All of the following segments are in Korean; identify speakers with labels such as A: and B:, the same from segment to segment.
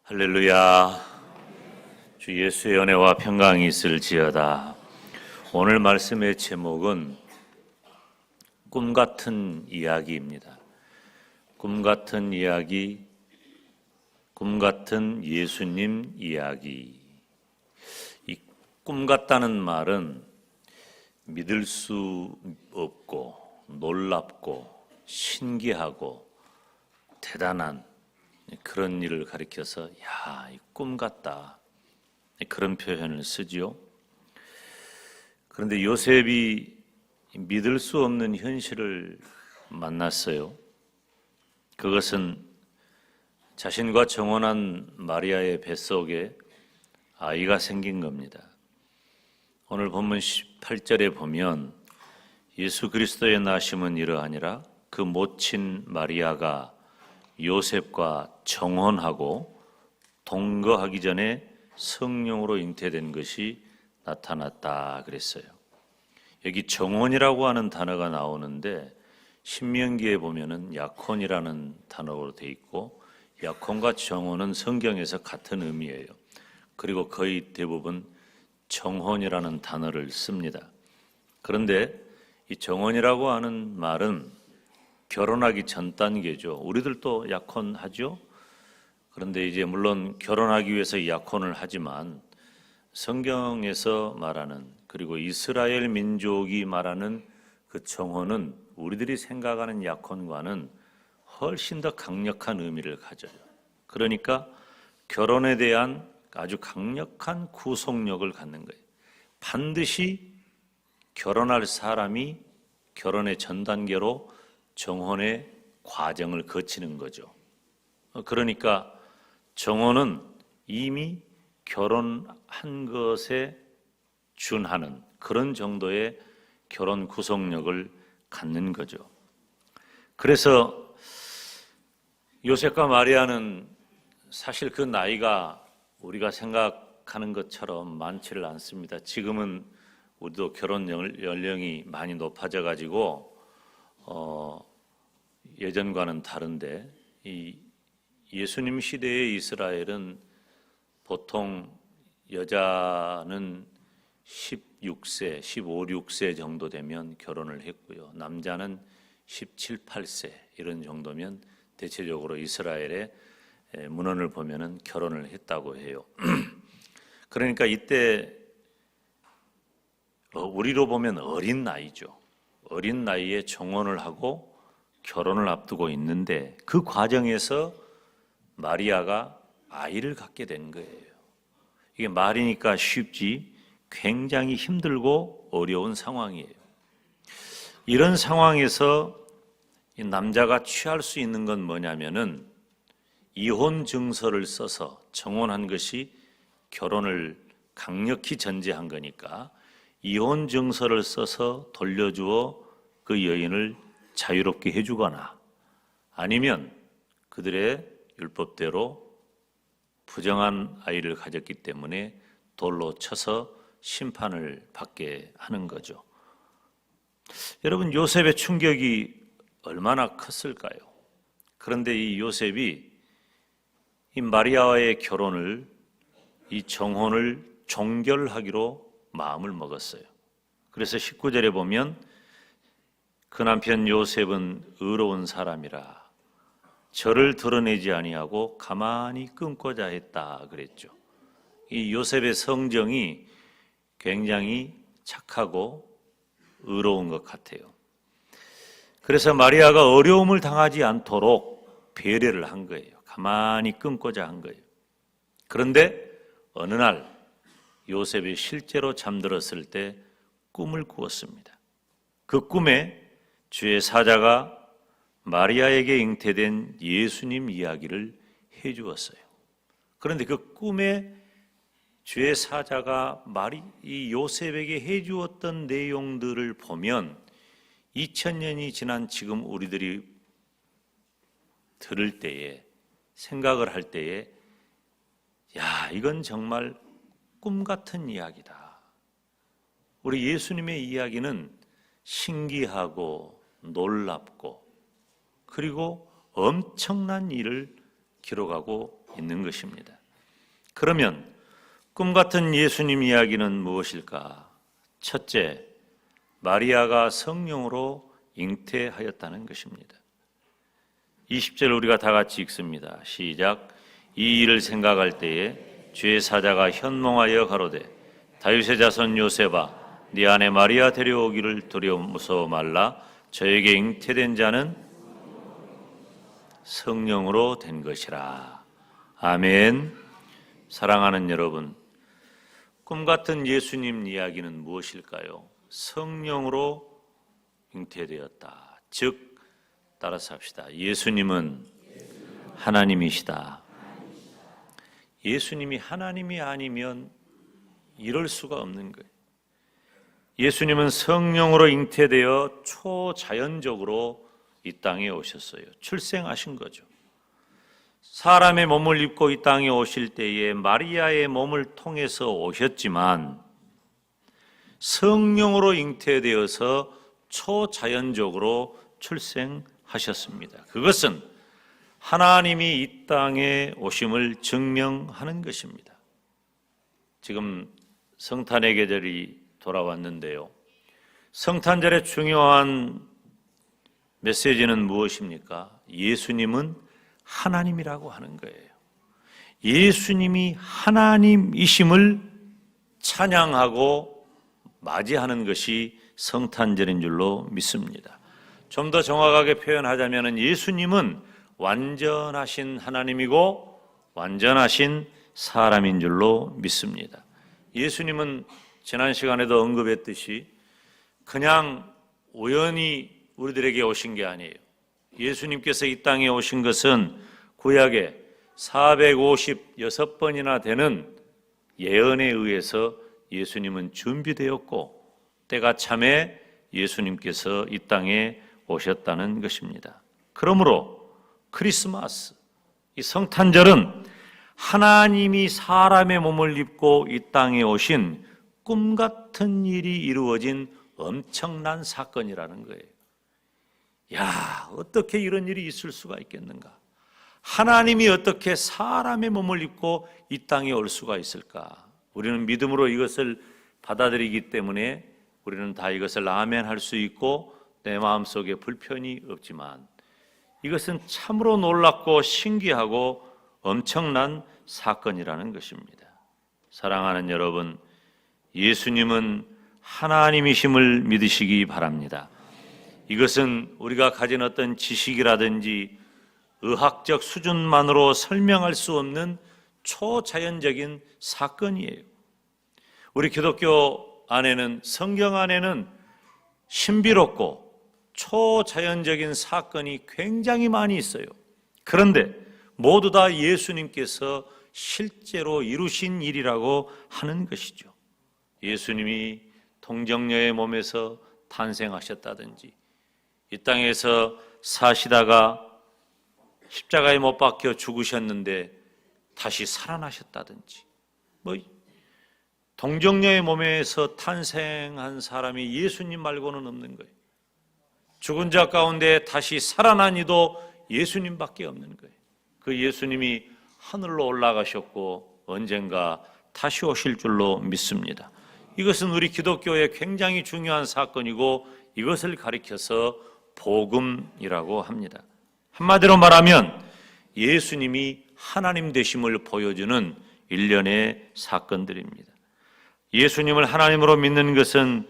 A: 할렐루야. 주 예수의 은혜와 평강이 있을지어다. 오늘 말씀의 제목은 꿈같은 이야기입니다. 꿈같은 이야기, 꿈같은 예수님 이야기. 이 꿈같다는 말은 믿을 수 없고 놀랍고 신기하고 대단한 그런 일을 가리켜서 야, 이 꿈 같다, 그런 표현을 쓰지요. 그런데 요셉이 믿을 수 없는 현실을 만났어요. 그것은 자신과 정혼한 마리아의 뱃속에 아이가 생긴 겁니다. 오늘 본문 18절에 보면 예수 그리스도의 나심은 이러하니라 그 모친 마리아가 요셉과 정혼하고 동거하기 전에 성령으로 잉태된 것이 나타났다 그랬어요. 여기 정혼이라고 하는 단어가 나오는데 신명기에 보면은 약혼이라는 단어로 돼 있고, 약혼과 정혼은 성경에서 같은 의미예요. 그리고 거의 대부분 정혼이라는 단어를 씁니다. 그런데 이 정혼이라고 하는 말은 결혼하기 전 단계죠. 우리들도 약혼하죠. 그런데 이제 물론 결혼하기 위해서 약혼을 하지만 성경에서 말하는, 그리고 이스라엘 민족이 말하는 그 정혼은 우리들이 생각하는 약혼과는 훨씬 더 강력한 의미를 가져요. 그러니까 결혼에 대한 아주 강력한 구속력을 갖는 거예요. 반드시 결혼할 사람이 결혼의 전 단계로 정혼의 과정을 거치는 거죠. 그러니까 정혼은 이미 결혼한 것에 준하는 그런 정도의 결혼 구속력을 갖는 거죠. 그래서 요셉과 마리아는 사실 그 나이가 우리가 생각하는 것처럼 많지를 않습니다. 지금은 우리도 결혼 연령이 많이 높아져 가지고 예전과는 다른데, 이 예수님 시대의 이스라엘은 보통 여자는 16세, 15, 16세 정도 되면 결혼을 했고요. 남자는 17, 18세 이런 정도면 대체적으로 이스라엘의 문헌을 보면은 결혼을 했다고 해요. 그러니까 이때 우리로 보면 어린 나이죠. 어린 나이에 정혼을 하고 결혼을 앞두고 있는데 그 과정에서 마리아가 아이를 갖게 된 거예요. 이게 말이니까 쉽지 굉장히 힘들고 어려운 상황이에요. 이런 상황에서 이 남자가 취할 수 있는 건 뭐냐면은 이혼 증서를 써서, 정혼한 것이 결혼을 강력히 전제한 거니까 이혼 증서를 써서 돌려주어 그 여인을 자유롭게 해주거나, 아니면 그들의 율법대로 부정한 아이를 가졌기 때문에 돌로 쳐서 심판을 받게 하는 거죠. 여러분, 요셉의 충격이 얼마나 컸을까요? 그런데 이 요셉이 이 마리아와의 결혼을, 이 정혼을 종결하기로 마음을 먹었어요. 그래서 19절에 보면 그 남편 요셉은 의로운 사람이라 저를 드러내지 아니하고 가만히 끊고자 했다 그랬죠. 이 요셉의 성정이 굉장히 착하고 의로운 것 같아요. 그래서 마리아가 어려움을 당하지 않도록 배려를 한 거예요. 가만히 끊고자 한 거예요. 그런데 어느 날 요셉이 실제로 잠들었을 때 꿈을 꾸었습니다. 그 꿈에 주의 사자가 마리아에게 잉태된 예수님 이야기를 해 주었어요. 그런데 그 꿈에 주의 사자가 이 요셉에게 해 주었던 내용들을 보면 2000년이 지난 지금 우리들이 들을 때에, 생각을 할 때에, 야, 이건 정말 꿈 같은 이야기다. 우리 예수님의 이야기는 신기하고 놀랍고 그리고 엄청난 일을 기록하고 있는 것입니다. 그러면 꿈 같은 예수님 이야기는 무엇일까? 첫째, 마리아가 성령으로 잉태하였다는 것입니다. 20절 우리가 다 같이 읽습니다. 시작. 이 일을 생각할 때에 주의 사자가 현몽하여 가로되 다윗의 자손 요셉아 네 아내 마리아 데려오기를 두려워 무서워 말라. 저에게 잉태된 자는 성령으로 된 것이라. 아멘. 사랑하는 여러분, 꿈 같은 예수님 이야기는 무엇일까요? 성령으로 잉태되었다. 즉 따라서 합시다. 예수님은 하나님이시다. 예수님이 하나님이 아니면 이럴 수가 없는 거예요. 예수님은 성령으로 잉태되어 초자연적으로 이 땅에 오셨어요. 출생하신 거죠. 사람의 몸을 입고 이 땅에 오실 때에 마리아의 몸을 통해서 오셨지만 성령으로 잉태되어서 초자연적으로 출생하셨습니다. 그것은 하나님이 이 땅에 오심을 증명하는 것입니다. 지금 성탄의 계절이 돌아왔는데요. 성탄절의 중요한 메시지는 무엇입니까? 예수님은 하나님이라고 하는 거예요. 예수님이 하나님이심을 찬양하고 맞이하는 것이 성탄절인 줄로 믿습니다. 좀 더 정확하게 표현하자면 예수님은 완전하신 하나님이고 완전하신 사람인 줄로 믿습니다. 예수님은 지난 시간에도 언급했듯이 그냥 우연히 우리들에게 오신 게 아니에요. 예수님께서 이 땅에 오신 것은 구약에 456번이나 되는 예언에 의해서 예수님은 준비되었고 때가 참에 예수님께서 이 땅에 오셨다는 것입니다. 그러므로 크리스마스, 이 성탄절은 하나님이 사람의 몸을 입고 이 땅에 오신 꿈 같은 일이 이루어진 엄청난 사건이라는 거예요. 야, 어떻게 이런 일이 있을 수가 있겠는가? 하나님이 어떻게 사람의 몸을 입고 이 땅에 올 수가 있을까? 우리는 믿음으로 이것을 받아들이기 때문에 우리는 다 이것을 아멘할 수 있고 내 마음속에 불편이 없지만 이것은 참으로 놀랍고 신기하고 엄청난 사건이라는 것입니다. 사랑하는 여러분, 예수님은 하나님이심을 믿으시기 바랍니다. 이것은 우리가 가진 어떤 지식이라든지 의학적 수준만으로 설명할 수 없는 초자연적인 사건이에요. 우리 기독교 안에는, 성경 안에는 신비롭고 초자연적인 사건이 굉장히 많이 있어요. 그런데 모두 다 예수님께서 실제로 이루신 일이라고 하는 것이죠. 예수님이 동정녀의 몸에서 탄생하셨다든지, 이 땅에서 사시다가 십자가에 못 박혀 죽으셨는데 다시 살아나셨다든지, 동정녀의 몸에서 탄생한 사람이 예수님 말고는 없는 거예요. 죽은 자 가운데 다시 살아난 이도 예수님밖에 없는 거예요. 그 예수님이 하늘로 올라가셨고 언젠가 다시 오실 줄로 믿습니다. 이것은 우리 기독교의 굉장히 중요한 사건이고 이것을 가리켜서 복음이라고 합니다. 한마디로 말하면 예수님이 하나님 되심을 보여주는 일련의 사건들입니다. 예수님을 하나님으로 믿는 것은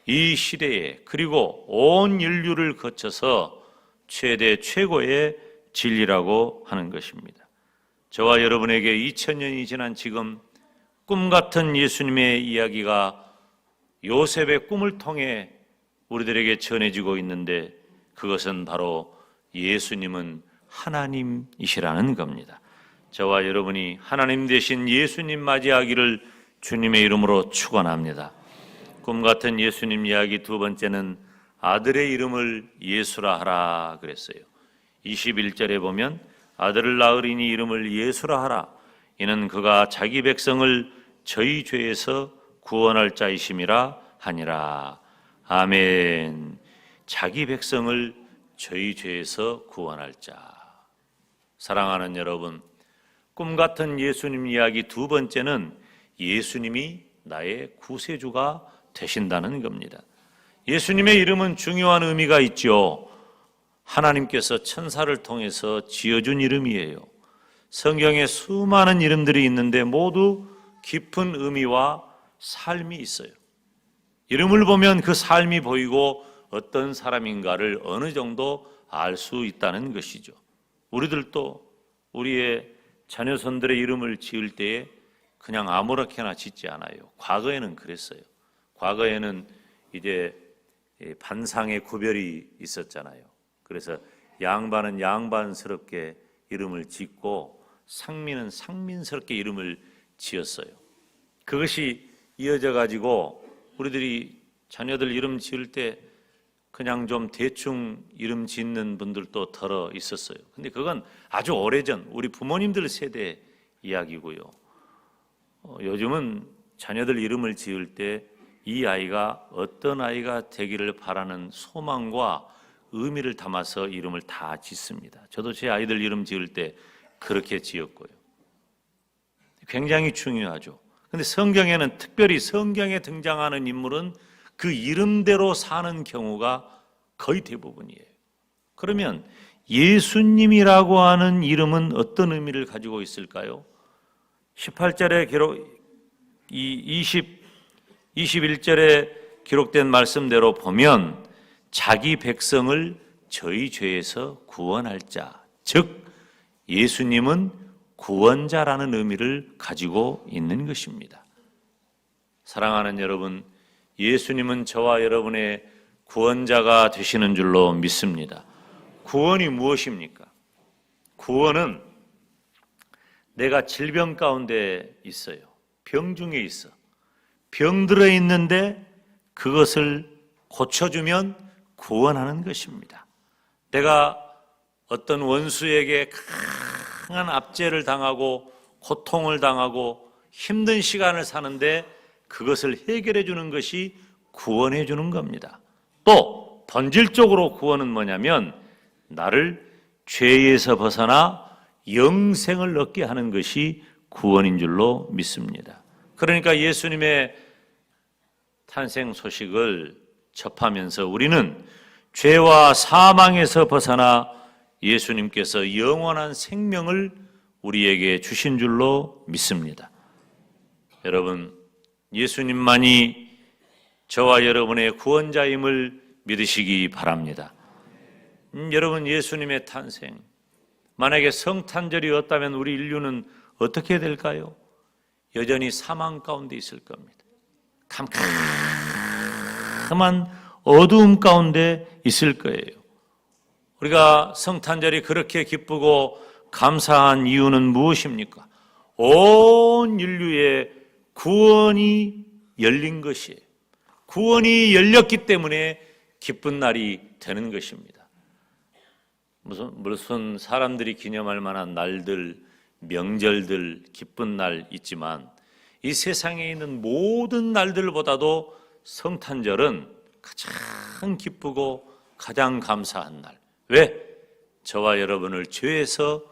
A: 이 시대에 그리고 온 인류를 거쳐서 최고의 진리라고 하는 것입니다. 저와 여러분에게 2000년이 지난 지금 꿈 같은 예수님의 이야기가 요셉의 꿈을 통해 우리들에게 전해지고 있는데 그것은 바로 예수님은 하나님이시라는 겁니다. 저와 여러분이 하나님 되신 예수님 맞이하기를 주님의 이름으로 축원합니다. 꿈 같은 예수님 이야기 두 번째는 아들의 이름을 예수라 하라 그랬어요. 21절에 보면 아들을 낳으리니 이름을 예수라 하라. 이는 그가 자기 백성을 저희 죄에서 구원할 자이심이라 하니라. 아멘. 자기 백성을 저희 죄에서 구원할 자. 사랑하는 여러분, 꿈 같은 예수님 이야기 두 번째는 예수님이 나의 구세주가 되신다는 겁니다. 예수님의 이름은 중요한 의미가 있죠. 하나님께서 천사를 통해서 지어준 이름이에요. 성경에 수많은 이름들이 있는데 모두 깊은 의미와 삶이 있어요. 이름을 보면 그 삶이 보이고 어떤 사람인가를 어느 정도 알 수 있다는 것이죠. 우리들도 우리의 자녀손들의 이름을 지을 때에 그냥 아무렇게나 짓지 않아요. 과거에는 그랬어요. 과거에는 이제 반상의 구별이 있었잖아요. 그래서 양반은 양반스럽게 이름을 짓고 상민은 상민스럽게 이름을 지었어요. 그것이 이어져 가지고 우리들이 자녀들 이름 지을 때 그냥 좀 대충 이름 짓는 분들도 덜어 있었어요. 근데 그건 아주 오래전 우리 부모님들 세대 이야기고요. 요즘은 자녀들 이름을 지을 때 이 아이가 어떤 아이가 되기를 바라는 소망과 의미를 담아서 이름을 다 짓습니다. 저도 제 아이들 이름 지을 때 그렇게 지었고요. 굉장히 중요하죠. 근데 성경에는 특별히 성경에 등장하는 인물은 그 이름대로 사는 경우가 거의 대부분이에요. 그러면 예수님이라고 하는 이름은 어떤 의미를 가지고 있을까요? 18절에 기록 21절에 기록된 말씀대로 보면 자기 백성을 저희 죄에서 구원할 자, 즉 예수님은 구원자라는 의미를 가지고 있는 것입니다. 사랑하는 여러분, 예수님은 저와 여러분의 구원자가 되시는 줄로 믿습니다. 구원이 무엇입니까? 구원은 내가 질병 가운데 있어요. 병 중에 있어. 병들어 있는데 그것을 고쳐주면 구원하는 것입니다. 내가 어떤 원수에게 강한 압제를 당하고 고통을 당하고 힘든 시간을 사는데 그것을 해결해 주는 것이 구원해 주는 겁니다. 또 본질적으로 구원은 뭐냐면 나를 죄에서 벗어나 영생을 얻게 하는 것이 구원인 줄로 믿습니다. 그러니까 예수님의 탄생 소식을 접하면서 우리는 죄와 사망에서 벗어나 예수님께서 영원한 생명을 우리에게 주신 줄로 믿습니다. 여러분, 예수님만이 저와 여러분의 구원자임을 믿으시기 바랍니다. 여러분, 예수님의 탄생, 만약에 성탄절이 없다면 우리 인류는 어떻게 될까요? 여전히 사망 가운데 있을 겁니다. 캄캄한 어두움 가운데 있을 거예요. 우리가 성탄절이 그렇게 기쁘고 감사한 이유는 무엇입니까? 온 인류의 구원이 열린 것이에요. 구원이 열렸기 때문에 기쁜 날이 되는 것입니다. 무슨 사람들이 기념할 만한 날들, 명절들, 기쁜 날 있지만 이 세상에 있는 모든 날들보다도 성탄절은 가장 기쁘고 가장 감사한 날. 왜? 저와 여러분을 죄에서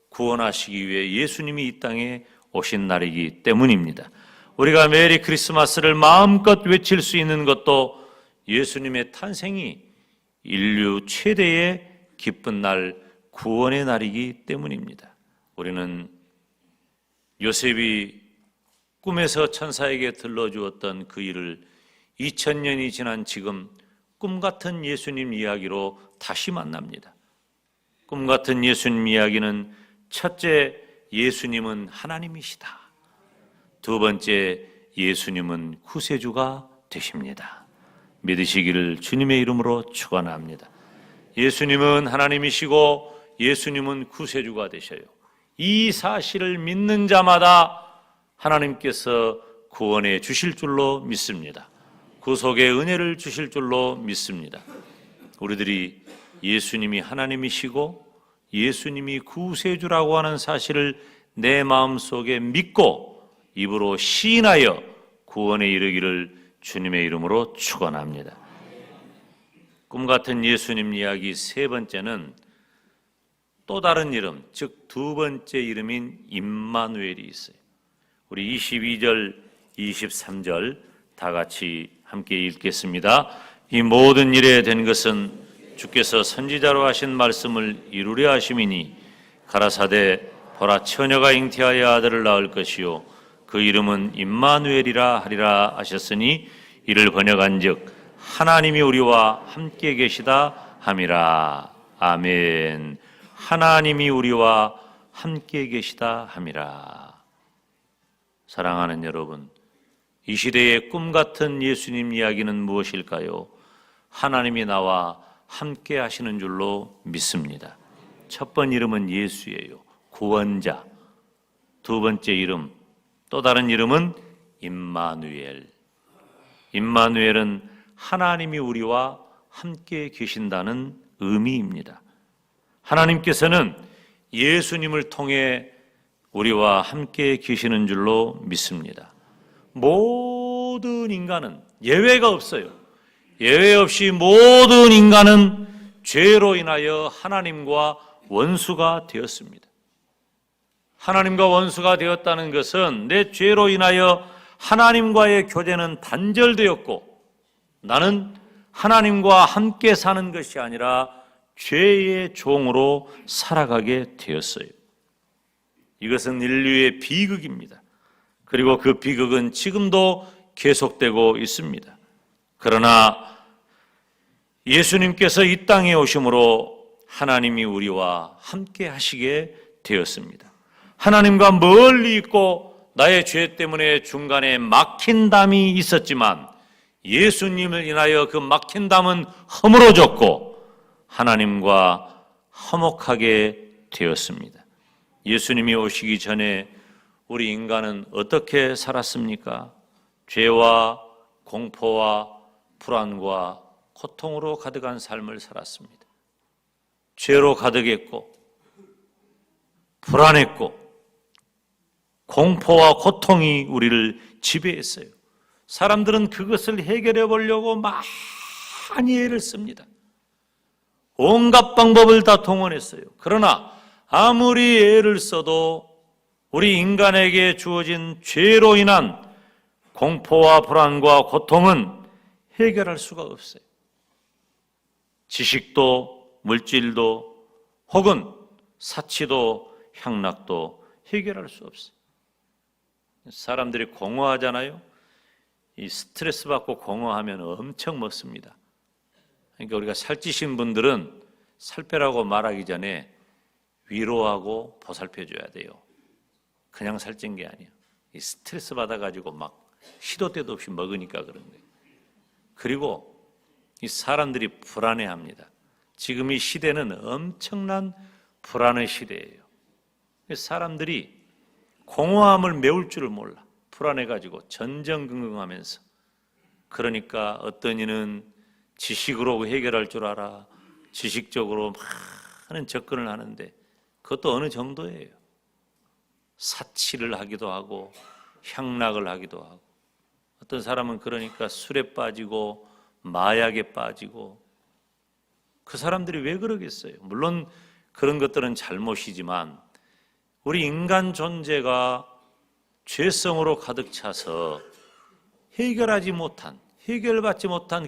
A: 구원하시기 위해 예수님이 이 땅에 오신 날이기 때문입니다. 우리가 메리 크리스마스를 마음껏 외칠 수 있는 것도 예수님의 탄생이 인류 최대의 기쁜 날, 구원의 날이기 때문입니다. 우리는 요셉이 꿈에서 천사에게 들려주었던 그 일을 2000년이 지난 지금 꿈 같은 예수님 이야기로 다시 만납니다. 꿈 같은 예수님 이야기는 첫째, 예수님은 하나님이시다. 두 번째, 예수님은 구세주가 되십니다. 믿으시기를 주님의 이름으로 축원합니다. 예수님은 하나님이시고 예수님은 구세주가 되셔요. 이 사실을 믿는 자마다 하나님께서 구원해 주실 줄로 믿습니다. 구속의 은혜를 주실 줄로 믿습니다. 우리들이 예수님이 하나님이시고 예수님이 구세주라고 하는 사실을 내 마음속에 믿고 입으로 시인하여 구원에 이르기를 주님의 이름으로 축원합니다. 꿈 같은 예수님 이야기 세 번째는 또 다른 이름, 즉 두 번째 이름인 임마누엘이 있어요. 우리 22절, 23절 다 같이 함께 읽겠습니다. 이 모든 일에 된 것은 주께서 선지자로 하신 말씀을 이루려 하심이니 가라사대 보라 처녀가 잉태하여 아들을 낳을 것이요 그 이름은 임마누엘이라 하리라 하셨으니 이를 번역한즉 하나님이 우리와 함께 계시다 함이라. 아멘. 하나님이 우리와 함께 계시다 함이라. 사랑하는 여러분, 이 시대의 꿈 같은 예수님 이야기는 무엇일까요? 하나님이 나와 함께 하시는 줄로 믿습니다. 첫 번째 이름은 예수예요. 구원자. 두 번째 이름, 또 다른 이름은 임마누엘. 임마누엘은 하나님이 우리와 함께 계신다는 의미입니다. 하나님께서는 예수님을 통해 우리와 함께 계시는 줄로 믿습니다. 모든 인간은 예외가 없어요. 예외 없이 모든 인간은 죄로 인하여 하나님과 원수가 되었습니다. 하나님과 원수가 되었다는 것은 내 죄로 인하여 하나님과의 교제는 단절되었고 나는 하나님과 함께 사는 것이 아니라 죄의 종으로 살아가게 되었어요. 이것은 인류의 비극입니다. 그리고 그 비극은 지금도 계속되고 있습니다. 그러나 예수님께서 이 땅에 오심으로 하나님이 우리와 함께 하시게 되었습니다. 하나님과 멀리 있고 나의 죄 때문에 중간에 막힌 담이 있었지만 예수님을 인하여 그 막힌 담은 허물어졌고 하나님과 화목하게 되었습니다. 예수님이 오시기 전에 우리 인간은 어떻게 살았습니까? 죄와 공포와 불안과 고통으로 가득한 삶을 살았습니다. 죄로 가득했고 불안했고 공포와 고통이 우리를 지배했어요. 사람들은 그것을 해결해 보려고 많이 애를 씁니다. 온갖 방법을 다 동원했어요. 그러나 아무리 애를 써도 우리 인간에게 주어진 죄로 인한 공포와 불안과 고통은 해결할 수가 없어요. 지식도 물질도 혹은 사치도 향락도 해결할 수 없어요. 사람들이 공허하잖아요. 이 스트레스 받고 공허하면 엄청 먹습니다. 그러니까 우리가 살찌신 분들은 살 빼라고 말하기 전에 위로하고 보살펴 줘야 돼요. 그냥 살찐 게 아니에요. 이 스트레스 받아가지고 막 시도 때도 없이 먹으니까 그런 거예요. 그리고 이 사람들이 불안해합니다. 지금 이 시대는 엄청난 불안의 시대예요. 사람들이 공허함을 메울 줄을 몰라. 불안해가지고 전전긍긍하면서. 그러니까 어떤 이는 지식으로 해결할 줄 알아. 지식적으로 많은 접근을 하는데 그것도 어느 정도예요. 사치를 하기도 하고 향락을 하기도 하고 어떤 사람은 그러니까 술에 빠지고 마약에 빠지고 그 사람들이 왜 그러겠어요? 물론 그런 것들은 잘못이지만 우리 인간 존재가 죄성으로 가득 차서 해결받지 못한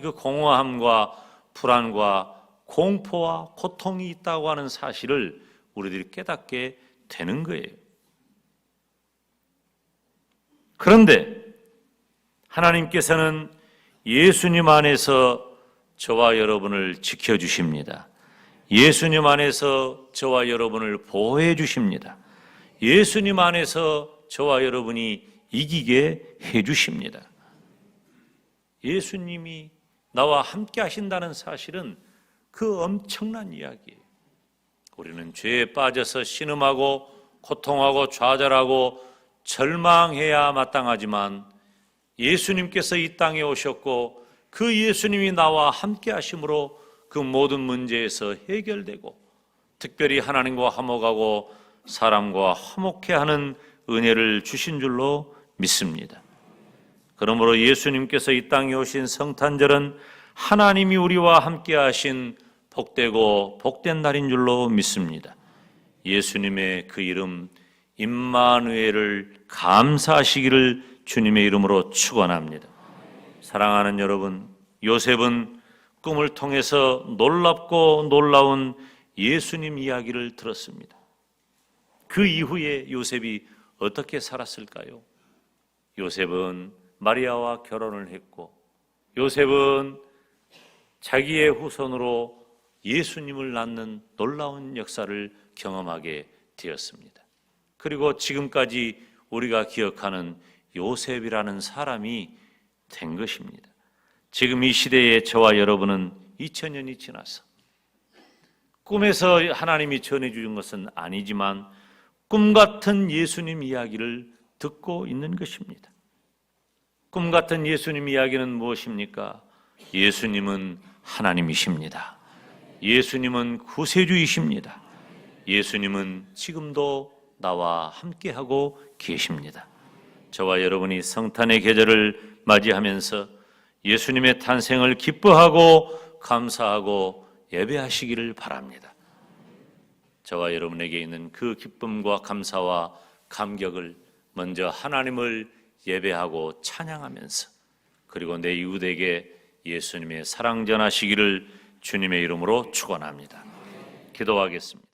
A: 그 공허함과 불안과 공포와 고통이 있다고 하는 사실을 우리들이 깨닫게 되는 거예요. 그런데 하나님께서는 예수님 안에서 저와 여러분을 지켜주십니다. 예수님 안에서 저와 여러분을 보호해 주십니다. 예수님 안에서 저와 여러분이 이기게 해 주십니다. 예수님이 나와 함께 하신다는 사실은 그 엄청난 이야기예요. 우리는 죄에 빠져서 신음하고 고통하고 좌절하고 절망해야 마땅하지만 예수님께서 이 땅에 오셨고 그 예수님이 나와 함께 하심으로 그 모든 문제에서 해결되고 특별히 하나님과 화목하고 사람과 화목해하는 은혜를 주신 줄로 믿습니다. 그러므로 예수님께서 이 땅에 오신 성탄절은 하나님이 우리와 함께 하신 복되고 복된 날인 줄로 믿습니다. 예수님의 그 이름 임마누엘을 감사하시기를 주님의 이름으로 축원합니다. 사랑하는 여러분, 요셉은 꿈을 통해서 놀랍고 놀라운 예수님 이야기를 들었습니다. 그 이후에 요셉이 어떻게 살았을까요? 요셉은 마리아와 결혼을 했고, 요셉은 자기의 후손으로 예수님을 낳는 놀라운 역사를 경험하게 되었습니다. 그리고 지금까지 우리가 기억하는 요셉이라는 사람이 된 것입니다. 지금 이 시대에 저와 여러분은 2000년이 지나서 꿈에서 하나님이 전해주신 것은 아니지만 꿈 같은 예수님 이야기를 듣고 있는 것입니다. 꿈 같은 예수님 이야기는 무엇입니까? 예수님은 하나님이십니다. 예수님은 구세주이십니다. 예수님은 지금도 나와 함께하고 계십니다. 저와 여러분이 성탄의 계절을 맞이하면서 예수님의 탄생을 기뻐하고 감사하고 예배하시기를 바랍니다. 저와 여러분에게 있는 그 기쁨과 감사와 감격을 먼저 하나님을 예배하고 찬양하면서, 그리고 내 이웃에게 예수님의 사랑 전하시기를 주님의 이름으로 축원합니다. 기도하겠습니다.